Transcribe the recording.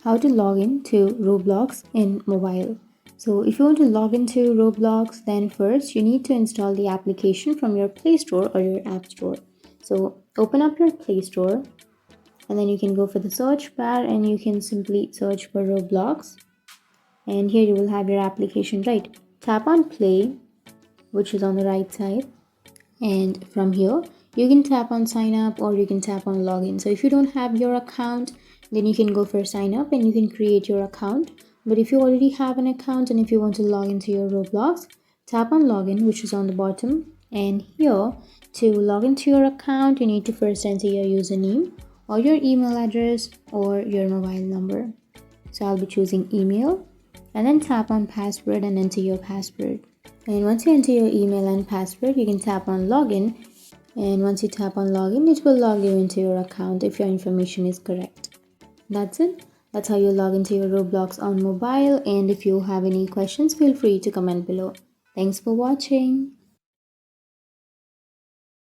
how to log in to Roblox in mobile. So if you want to log into Roblox, then first you need to install the application from your Play Store or your App Store. So open up your Play Store and then you can go for the search bar and you can simply search for Roblox. And here you will have your application, right? Tap on play, which is on the right side. And from here, you can tap on sign up or you can tap on login. So if you don't have your account, then you can go for sign up and you can create your account. But if you already have an account and if you want to log into your Roblox, tap on login, which is on the bottom. And here, to log into your account, you need to first enter your username or your email address or your mobile number. So I'll be choosing email and then tap on password and enter your password. And once you enter your email and password, you can tap on login. And once you tap on login, it will log you into your account if your information is correct. That's it. That's how you log into your Roblox on mobile. And if you have any questions, feel free to comment below. Thanks for watching.